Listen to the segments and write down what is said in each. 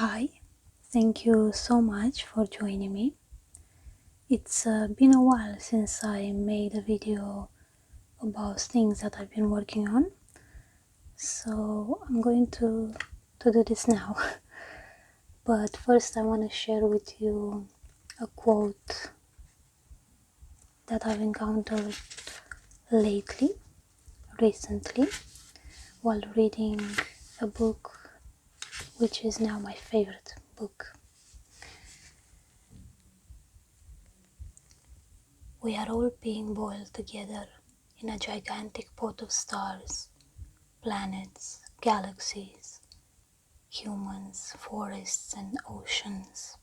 Hi, thank you so much for joining me. It's been a while since I made a video about things that I've been working on, so I'm going to do this now. But first I want to share with you a quote that I've encountered recently, while reading a book which is now my favorite book. We are all being boiled together in a gigantic pot of stars, planets, galaxies, humans, forests and oceans.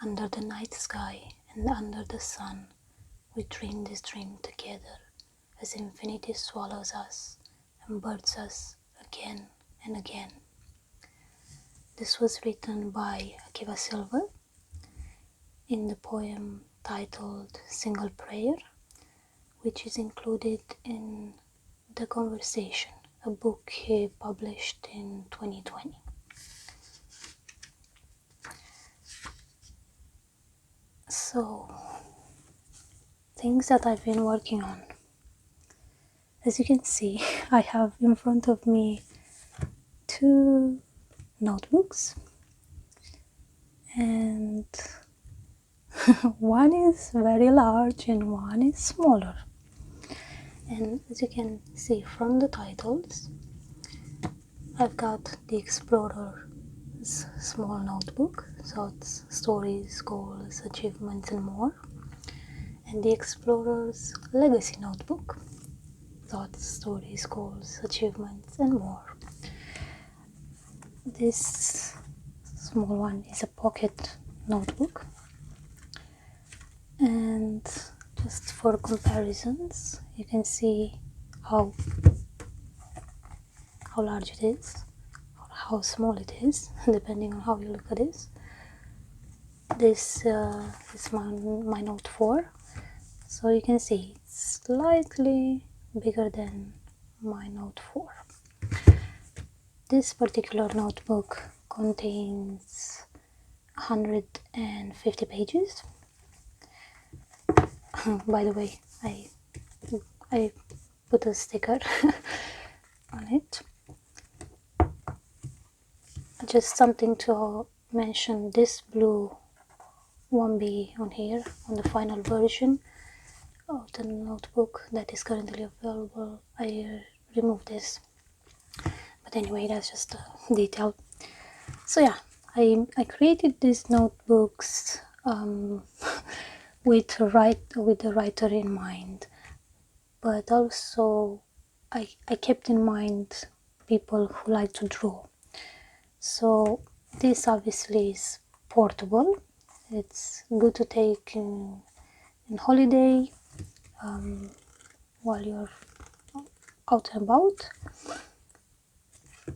Under the night sky and under the sun, we dream this dream together as infinity swallows us and births us again and again. This was written by Akiva Silver in the poem titled Single Prayer, which is included in The Conversation, a book he published in 2020. So, things that I've been working on. As you can see, I have in front of me 2 notebooks, and one is very large and one is smaller. And as you can see from the titles, I've got the Explorer's small notebook, so it's stories, goals, achievements and more, and the Explorer's Legacy notebook, thoughts, stories, goals, achievements and more. This small one is a pocket notebook, and just for comparisons you can see how large it is or how small it is depending on how you look at this. This is my Note 4, so you can see it's slightly bigger than my Note 4. This particular notebook contains 150 pages. By the way, I put a sticker on it. Just something to mention, this blue won't be on here on the final version of the notebook that is currently available. I removed this, but anyway, that's just a detail. So yeah, I created these notebooks with the writer in mind, but also I kept in mind people who like to draw. So this obviously is portable. It's good to take in holiday while you're out and about.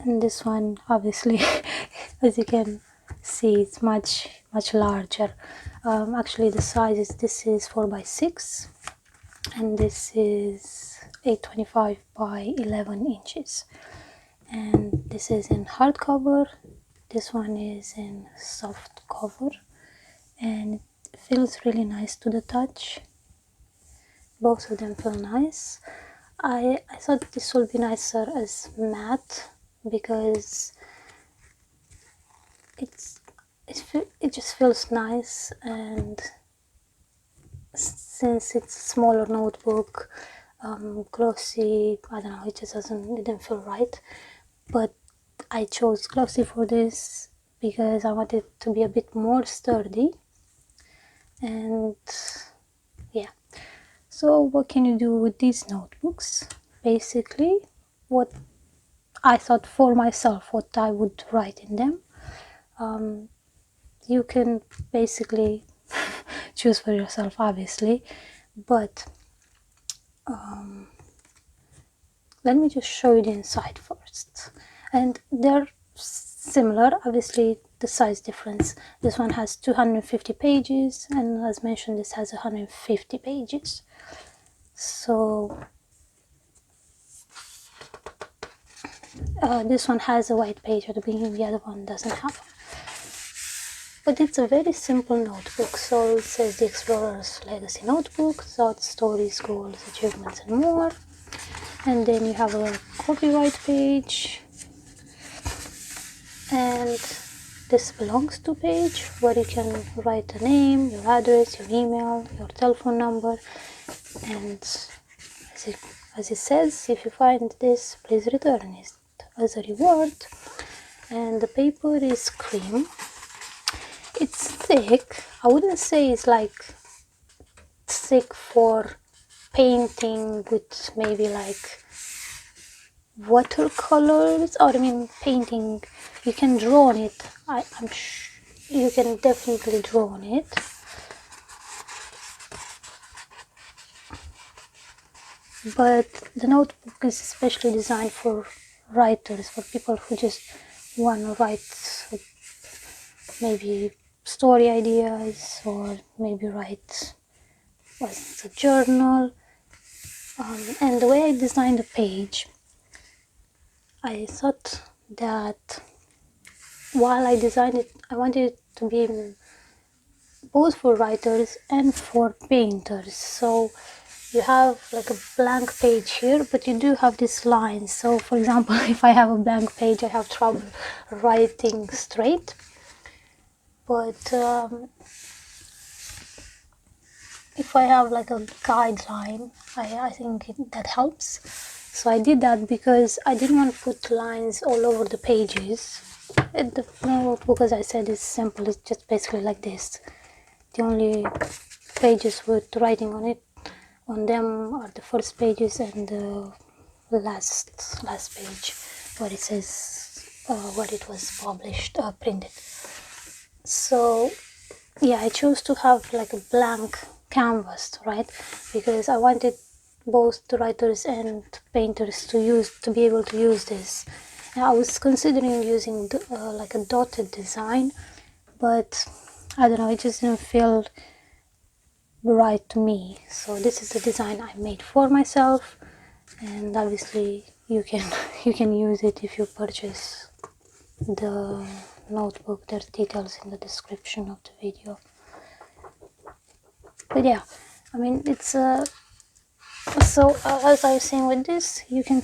And this one obviously as you can see, it's much larger. Actually the size is, this is 4x6 and this is 825 by 11 inches, and this is in hardcover. This one is in soft cover and it feels really nice to the touch. Both of them feel nice. I thought this would be nicer as matte because it just feels nice, and since it's a smaller notebook, glossy, I don't know, it didn't feel right. But I chose glossy for this because I wanted it to be a bit more sturdy. And yeah, so what can you do with these notebooks? Basically, what I thought for myself, what I would write in them. You can basically choose for yourself, obviously, but let me just show you the inside first. And they're similar, obviously the size difference. This one has 250 pages, and as mentioned, this has 150 pages. So This one has a white page at the beginning, the other one doesn't have. But it's a very simple notebook. So it says the Explorer's Legacy Notebook, thoughts, stories, goals, achievements, and more. And then you have a copyright page, and this belongs to page where you can write a name, your address, your email, your telephone number, and as it says, if you find this, please return it as a reward. And the paper is cream. It's thick. I wouldn't say it's like thick for painting with maybe like watercolors, or I mean painting. You can draw on it. I'm sure you can definitely draw on it. But the notebook is especially designed for writers, for people who just want to write maybe story ideas, or maybe write as a journal. And the way I designed the page, I thought that while I designed it, I wanted it to be both for writers and for painters. So you have like a blank page here, but you do have these lines. So for example, if I have a blank page, I have trouble writing straight. But if I have like a guideline, I think that helps. So I did that because I didn't want to put lines all over the pages. The notebook, as I said, is simple. It's just basically like this. The only pages with writing on them are the first pages and the last page where it says where it was published, printed. So yeah, I chose to have like a blank canvas, right? Because I wanted both the writers and painters to be able to use this. Now, I was considering using like a dotted design, but I don't know, it just didn't feel right to me. So this is the design I made for myself, and obviously you can use it if you purchase the notebook. There's details in the description of the video. But yeah, I mean, it's so as I was saying with this, you can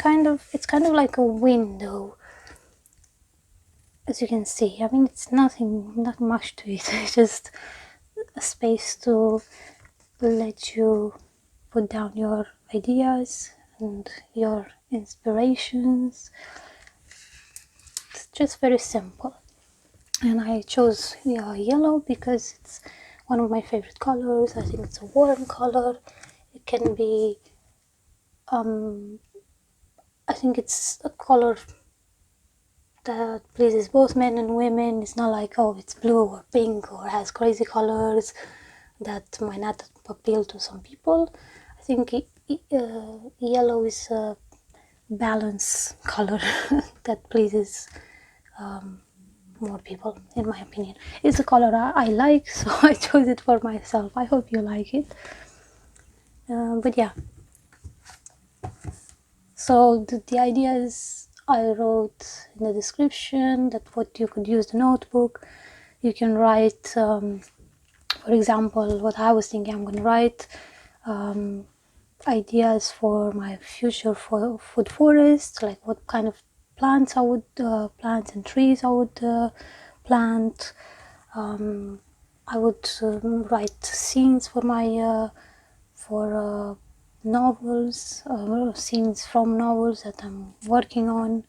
it's kind of like a window, as you can see. I mean, it's not much to it. It's just a space to let you put down your ideas and your inspirations. It's just very simple. And I chose yellow because it's one of my favorite colors. I think it's a warm color. It can be I think it's a color that pleases both men and women. It's not like, oh, it's blue or pink or has crazy colors that might not appeal to some people. I think yellow is a balanced color that pleases more people, in my opinion. It's a color I like, so I chose it for myself. I hope you like it. But yeah, so the idea is, I wrote in the description that what you could use the notebook. You can write, for example, what I was thinking I'm going to write, ideas for my future food forest, like what kind of plants I would plants and trees I would plant. I would write scenes for my novels, scenes from novels that I'm working on,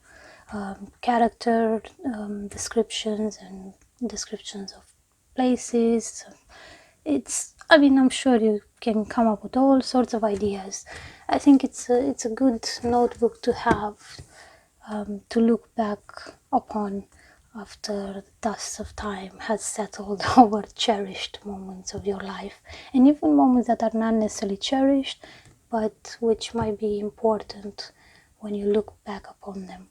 character descriptions and descriptions of places. I mean, I'm sure you can come up with all sorts of ideas. I think it's a good notebook to have, to look back upon after the dust of time has settled over cherished moments of your life, and even moments that are not necessarily cherished, but which might be important when you look back upon them.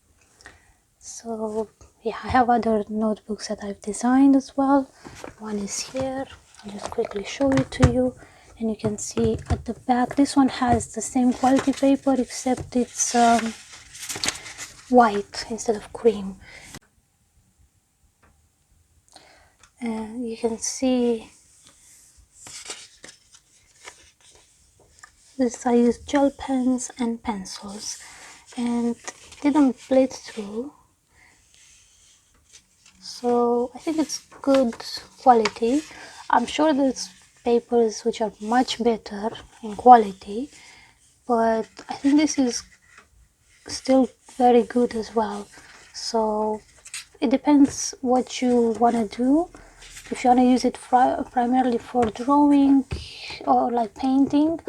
So yeah, I have other notebooks that I've designed as well. One is here. I'll just quickly show it to you, and you can see at the back, this one has the same quality paper, except it's white instead of cream. You can see this. I used gel pens and pencils and didn't bleed through, so I think it's good quality. I'm sure there's papers which are much better in quality, but I think this is still very good as well. So it depends what you want to do. If you want to use it primarily for drawing or like painting,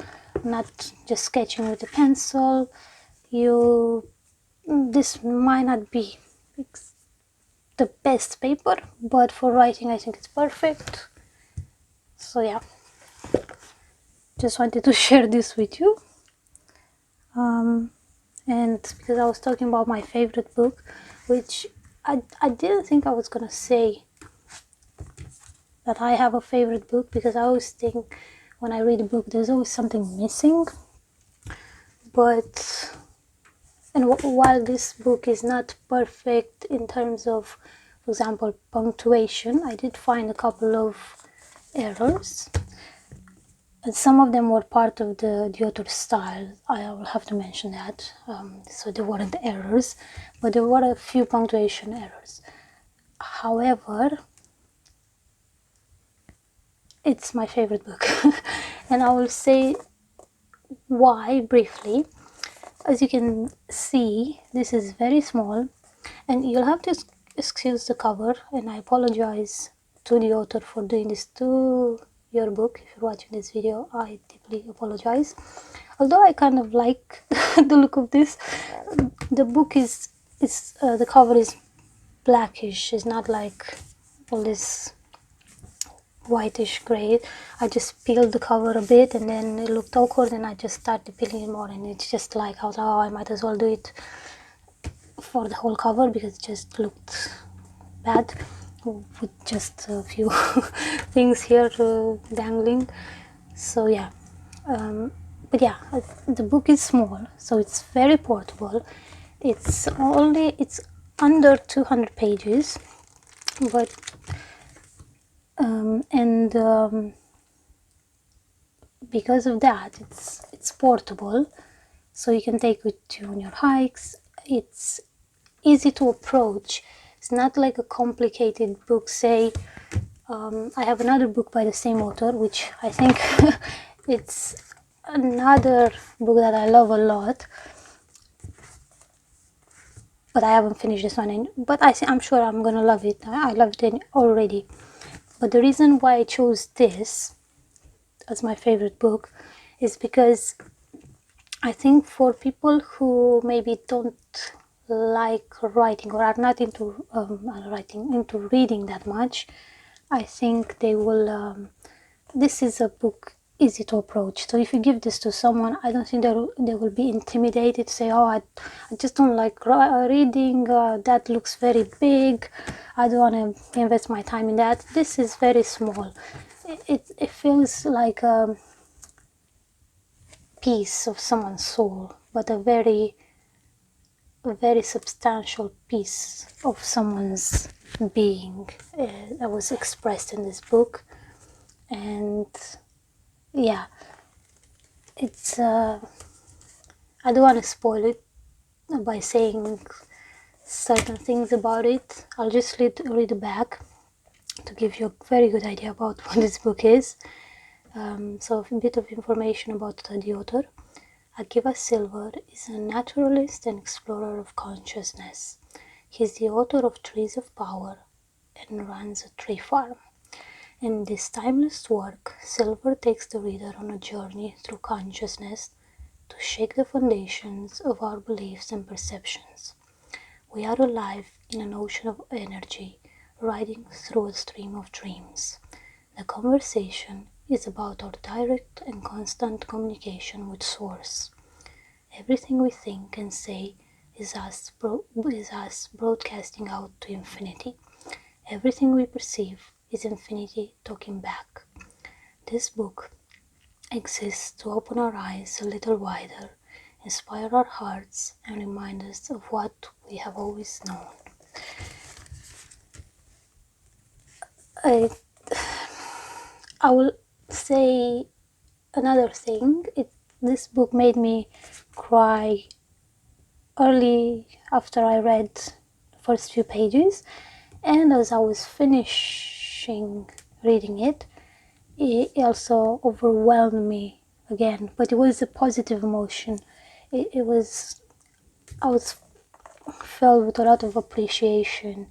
not just sketching with a pencil, this might not be the best paper, but for writing I think it's perfect. So yeah, just wanted to share this with you. And because I was talking about my favorite book, which I didn't think I was gonna say that I have a favorite book, because I always think when I read a book there's always something missing. But while this book is not perfect in terms of, for example, punctuation, I did find a couple of errors, and some of them were part of the author's style. I will have to mention that. So they weren't errors, but there were a few punctuation errors. However, it's my favorite book. And I will say why briefly. As you can see, this is very small, and you'll have to excuse the cover, and I apologize to the author for doing this to your book. If you're watching this video, I deeply apologize. Although I kind of like the look of this. The book is the cover is blackish. It's not like all this whitish gray. I just peeled the cover a bit, and then it looked awkward, and I just started peeling it more, and it's just like, oh, I might as well do it for the whole cover, because it just looked bad with just a few things here dangling. So yeah, but yeah, the book is small, so it's very portable. It's under 200 pages, but because of that, it's portable, so you can take with you on your hikes. It's easy to approach. It's not like a complicated book. Say, I have another book by the same author, which I think it's another book that I love a lot, but I haven't finished this one. But I'm sure I'm gonna love it. I loved it already. But the reason why I chose this as my favorite book is because I think for people who maybe don't like writing or are not into reading that much, I think they will. This is a book easy to approach. So if you give this to someone, I don't think they will be intimidated. Say, oh, I just don't like reading. That looks very big. I don't want to invest my time in that. This is very small. It feels like a piece of someone's soul, but a very substantial piece of someone's being that was expressed in this book. And yeah, it's I don't want to spoil it by saying certain things about it. I'll just read the back to give you a very good idea about what this book is. So a bit of information about the author. Akiva Silver is a naturalist and explorer of consciousness. He is the author of Trees of Power and runs a tree farm. In this timeless work, Silver takes the reader on a journey through consciousness to shake the foundations of our beliefs and perceptions. We are alive in an ocean of energy, riding through a stream of dreams. The conversation is about our direct and constant communication with Source. Everything we think and say is us broadcasting out to infinity. Everything we perceive is infinity talking back. This book exists to open our eyes a little wider inspire our hearts, and remind us of what we have always known. I will say another thing. This book made me cry early after I read the first few pages, and as I was finishing reading it, it also overwhelmed me again. But it was a positive emotion. It was, I was filled with a lot of appreciation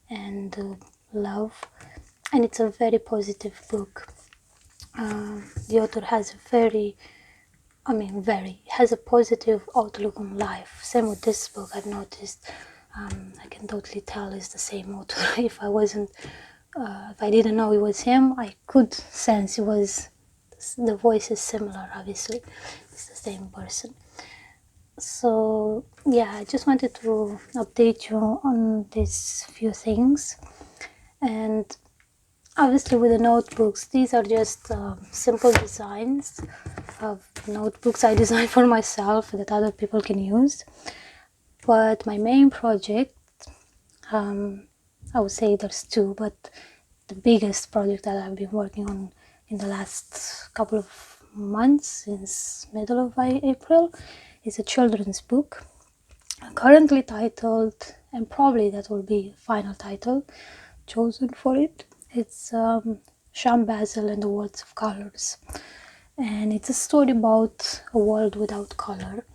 and love, and it's a very positive book. The author has has a positive outlook on life. Same with this book, I've noticed. I can totally tell it's the same author. If I didn't know it was him, I could sense the voice is similar, obviously. It's the same person. So yeah, I just wanted to update you on these few things. And obviously with the notebooks, these are just simple designs of notebooks I designed for myself that other people can use. But my main project, I would say there's two, but the biggest project that I've been working on in the last couple of months, since middle of April, is a children's book, currently titled, and probably that will be final title chosen for it. It's Sham Basil and the Worlds of Colors, and it's a story about a world without color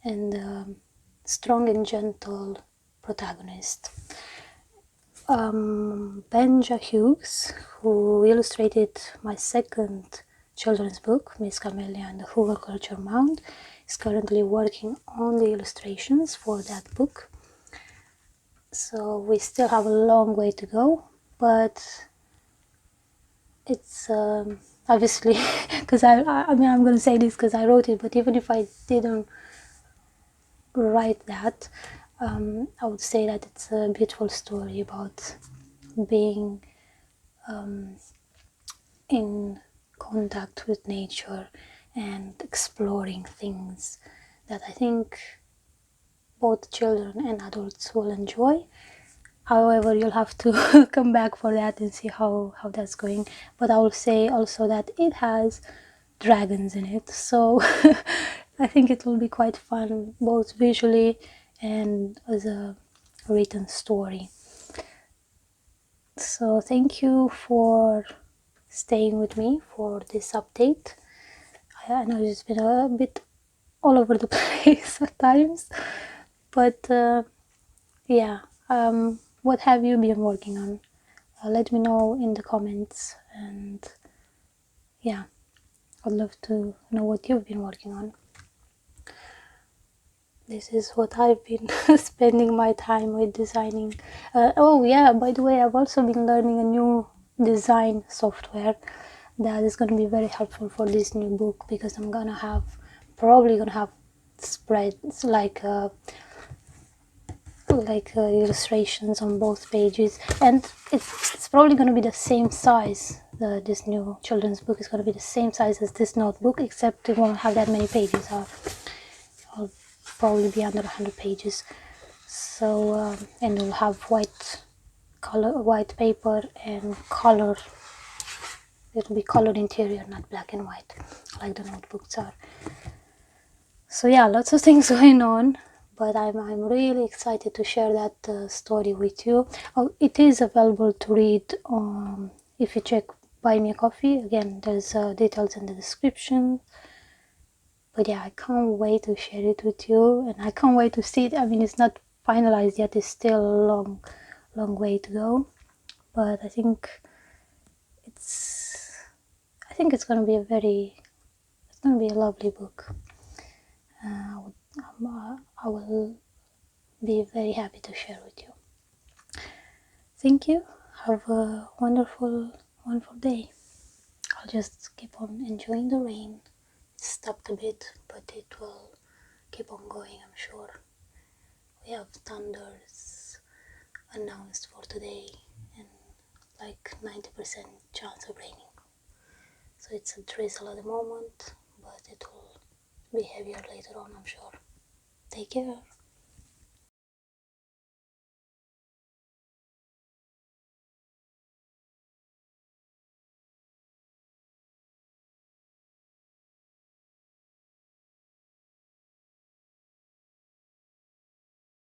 and strong and gentle protagonist. Benja Hughes, who illustrated my second children's book, Miss Camelia and the Hugelkultur Mound, is currently working on the illustrations for that book. So we still have a long way to go, but it's obviously, because I'm going to say this because I wrote it, but even if I didn't write that, I would say that it's a beautiful story about being in contact with nature and exploring things that I think both children and adults will enjoy. However, you'll have to come back for that and see how that's going. But I will say also that it has dragons in it, so I think it will be quite fun, both visually and as a written story. So thank you for staying with me for this update. I know it's been a bit all over the place at times, but yeah, what have you been working on? Let me know in the comments, and yeah, I'd love to know what you've been working on. This is what I've been spending my time with, designing. Oh yeah, by the way, I've also been learning a new design software that is going to be very helpful for this new book, because I'm probably gonna have spreads like illustrations on both pages, and it's probably going to be the same size. This new children's book is going to be the same size as this notebook, except it won't have that many pages. I'll probably be under 100 pages. So and it'll have white paper and color. It'll be colored interior, not black and white like the notebooks are. So yeah, lots of things going on, but I'm really excited to share that story with you. Oh, it is available to read if you check Buy Me a Coffee. Again, there's details in the description. But yeah, I can't wait to share it with you, and I can't wait to see it. I mean, it's not finalized yet. It's still a long way to go, but I think it's going to be a lovely book. I will be very happy to share with you. Thank you. Have a wonderful day. I'll just keep on enjoying the rain. It stopped a bit, but it will keep on going, I'm sure. We have thunders announced for today and like 90% chance of raining. So it's a drizzle at the moment, but it will behavior later on, I'm sure. Take care.